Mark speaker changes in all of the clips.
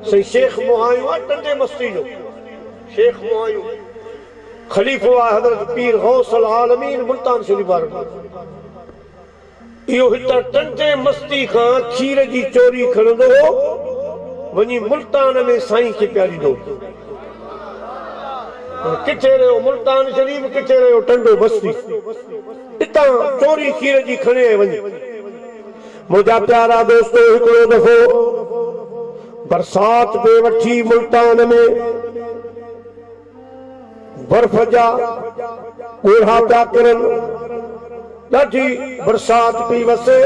Speaker 1: سی شیخ مہایوں ٹنڈے مستی جو شیخ مہایوں خلیفہ حضرت پیر غوث العالمین ملتان شریف وارو یہ ہتا ٹنڈے مستی کھان کھیر جی چوری کھڑندو ونی ملتان میں سائیں کی پیاری دو کچھے رہے ہو ملتان شریف کچھے رہے ہو ٹنڈو مستی اتنا چوری کھیر جی کھڑے ہیں ونی مجھا پیارا دوستو ہکڑو دفو برسات بے وٹھی ملتان میں برف جا اوڑھا پیا کرن ڈاڈھی برسات پی وسے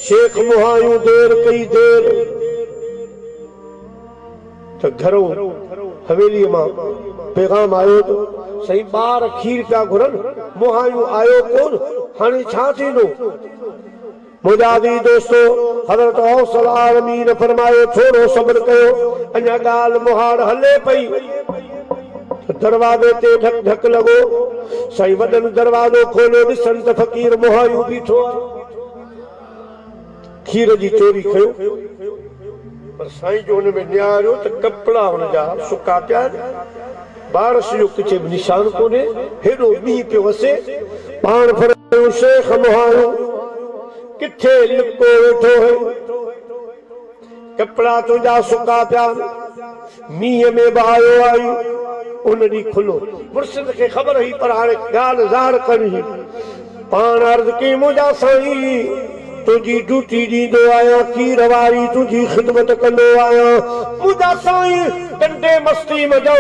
Speaker 1: شیخ مہایوں دیر کئی دیر تو گھروں حویلی ماں پیغام آئے تو صحیح بار کھیر پیا گھرن مہایوں آئے کون ہانی چھا تھی نو مجادی دوستو حضرت غوث العالمین فرمائے تھوڑو صبر کرو انجا گال مہار ہلے پئی دروازے تے ڈھک ڈھک لگو صحیح وڈن دروازو کھولو ڈسن فقیر مہایوں بیٹھو کھیر جی چوری کھیو پر سائیں جو انہیں میں نیارو تو کپڑا ہونے جا سکا پیا بارش جو کچھے نشان کونے ہیڈو بھی پہ وسے پان فرمائیو شیخ مہایوں کتھے لکو ویٹھو ہے کپڑا تو جا سکا پیا میہ میں بہایو آئی انہی کھلو مرشد کے خبر ہی پر آرے گال زار کرنی پان عرض کی مجھا سائیں تجھی ڈوٹی دی دو آیا کی رواری تجھی خدمت کندو آیا مجھا سائیں ٹنڈے مستی مجا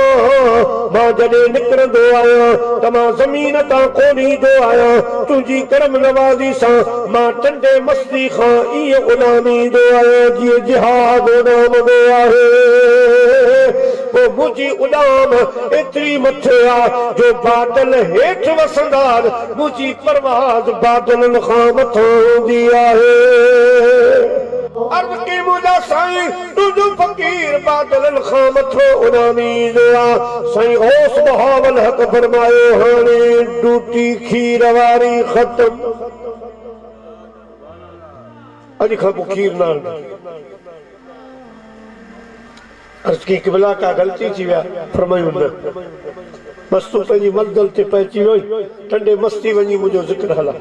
Speaker 1: ماں جڑے نکر دو آیا تمہاں زمین تا کونی دو آیا تجھی کرم نوازی سا ماں ٹنڈے مستی خان ای غلامی دو آیا جی جہاد نام دو آئے وہ مجھے غلام اتری مٹھیا جو بادل ہیٹھ وسندار مجھے پرواز بادل نخامتوں دیا ہے عرض کی مجھا سائیں تجھو فقیر بادل الخامتوں انامی دعا سائیں غوث بہاول حق فرمائے ہانے ڈوٹی کھیر واری ختم اج کھا کھیر نال عرض کی قبلہ کا غلطی تھی ویا فرمائیوں نہ بس تو پہنی مدل تے پہچی ہوئی ٹنڈے مستی ونی مجھو ذکر حلا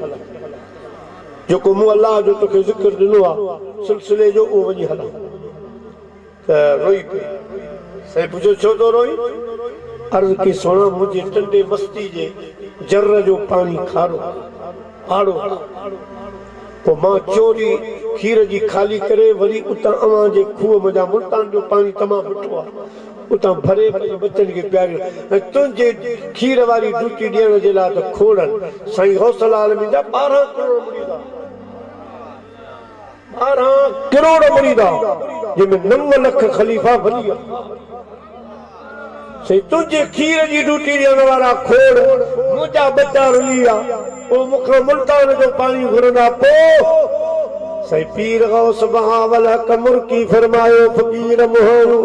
Speaker 1: جو کو مو اللہ جو تو کہ ذکر دنوا سلسلے جو او ونی حلا روئی پہ سہی پوچھو چھو تو روئی عرض کی سونا مجھے ٹنڈے مستی جے جر جو پانی کھارو آڑو وہ ماں چوری کھیر جی خالی کرے وری اتاں اواں جے کھوہ مجھا ملتان جو پانی تمام بٹھوا اتاں بھرے بچن کے پیاری تنجے کھیر واری ڈوٹی ڈیانا جلا تو کھوڑن سائیں غوث العالمین دا 12 کروڑ مریدہ 12 کروڑ مریدہ جن میں 9 لکھ خلیفہ بھلیا سی تجھے کھیر جی ڈوٹی ڈیانا والا کھوڑ مجھا بچہ رلیا او مکہ ملتان جو پانی گھرنا پو سی پیر غوث بہاول حق مرکی فرمائے فقیر مہانو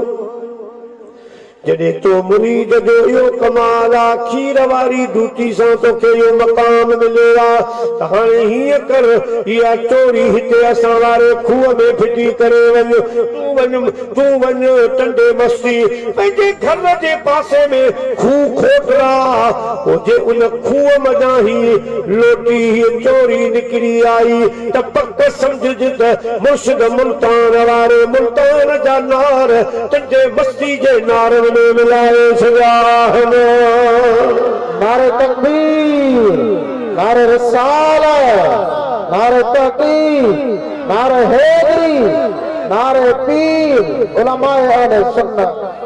Speaker 1: جڑے تو مرید جو یو کمالا کھیر واری ڈوٹی سان تو کہ یو مقام ملے گا تہانے ہی کر یا چوری ہتے اساں وارے کھوہ میں پھٹی کرے تو ون ٹنڈے مستی پہنجے گھر جے پاسے میں کھوہ کھوٹرا وہ جے ان کھوہ مجا ہی لوٹی ہی چوری نکری آئی تپک سمجھ جت مرشد ملتان وارے ملتان جا نار ٹنڈے مستی جے نار میں ملائے سجاہنا نعرہ تکبیر نعرہ رسالہ نعرہ تحقیق نعرہ حیدری نعرہ پیر علماء اہل سنت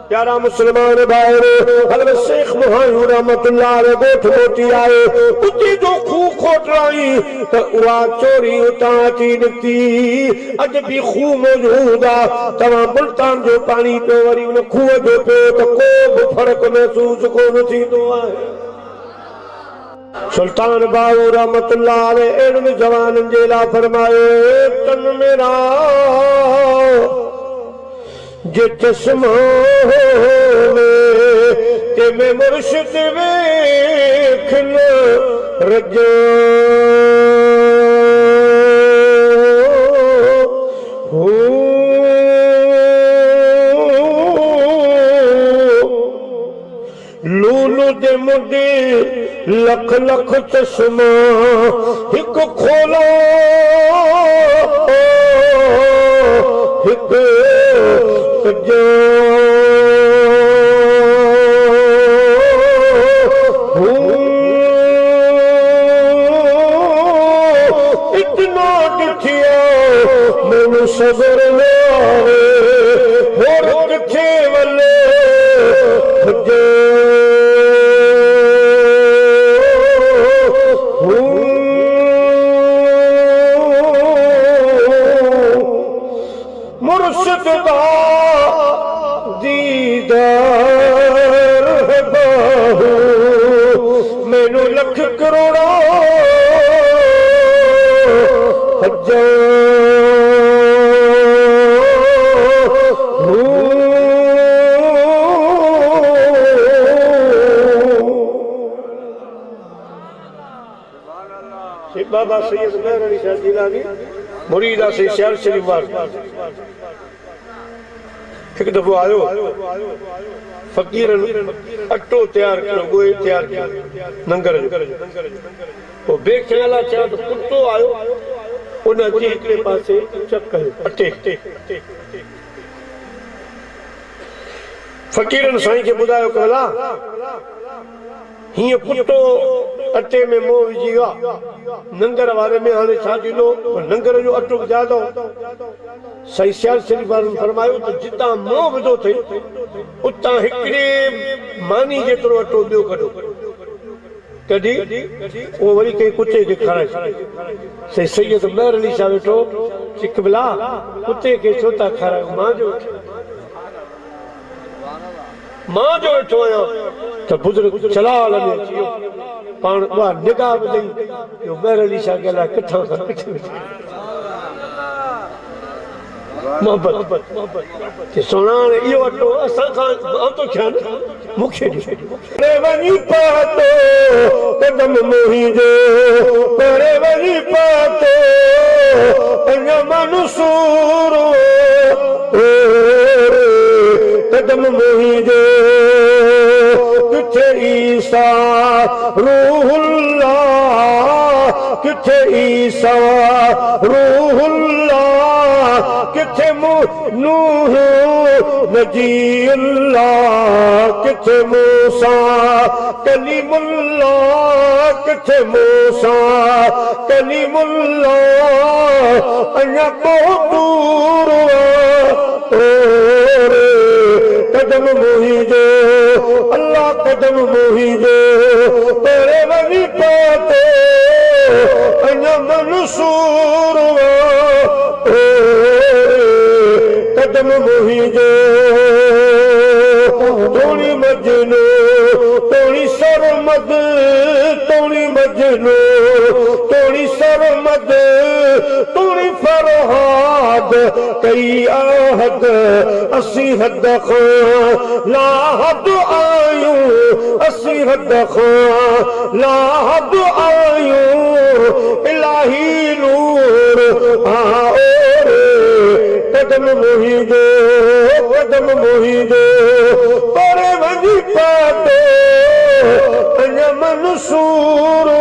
Speaker 1: پیارا مسلمان بھائیرے حضرت شیخ مہایوں رحمت اللہ علیہ گوٹھ موٹی آئے اتی جو خوہ کھوٹ رائی تو اوا چوری اتاتی نکتی اج بھی خوہ موجودا تمام ملتان جو پانی پہ وری ان خوہ جو پہ تو کو فرق محسوس کو نتی تو آئے سلطان باو رحمت اللہ علیہ علم جوان انجیلا فرمائے تن میرا جے چشمہ تے میں مرشد ویکھن رجا ہوں لکھ لکھ چشمہ ایک کھولو ایک کجو اتنا دکھیا میں صبر نہ آوے اور کتھے والے کجو مرشد دا دیدار ہے باہو مینو لکھ کروڑا حجا بابا سید مہر علی شاہ جیلانی مریدہ سے شہر شریف وار ایک دفعہ آئیو فقیرن اٹو تیار کرو گوئے تیار کیا ننگر جو وہ بے خیالہ چاہ تو کتو آئیو انہاں جی اکڑے پاسے چک کرے اٹے فقیرن سائیں کے بدایو کہلا ہی کتو اٹے میں مو وجی گا ننگر والے میں آنے چھاتی لو ننگر جو اٹو جا دو صحیح سیال شریف بارن فرمائیو تو جتا مو بدو تھے اتا ہکڑے مانی جترو اٹو بیو کڑو کدی وہ وری کئی کتے کے کھڑا صحیح سید مہر علی شاہ بیٹھو چکبلا کتے کے چھوتا کھڑا ماں جو ماں جو اٹھو آیا تو بزرگ چلا لنے چیو پان وہ نگاہ بدئی جو مہر علی شاہ کے لئے کٹھا تھا کٹھے محبت کہ سنانے یہ اٹھو اساں خان ہم تو کیا نا مکھے دی پڑے ونی پاتو قدم موہی دے پڑے ونی پاتو انیا منصور قدم موہی دے کتھے عیسیٰ روح اللہ کتھے عیسیٰ روح اللہ کتھے نوح نجی اللہ کتھے موسیٰ کلیم اللہ کتھے موسیٰ کلیم اللہ انیا بہت دور قدم موہی دے اللہ قدم موہی دے تیرے ولی پاتے انیا منصور قدم موہی دے توڑی مجنو توڑی سرمد توڑی مجنو توڑی سرمد توڑی فرحاد کئی آہد اسی حد خان لا حد آئیوں اسی حد خان لا حد آئیوں الہی نور آئے قدم موہی دے قدم موہی دے پڑے وجی پاتے انیا منصور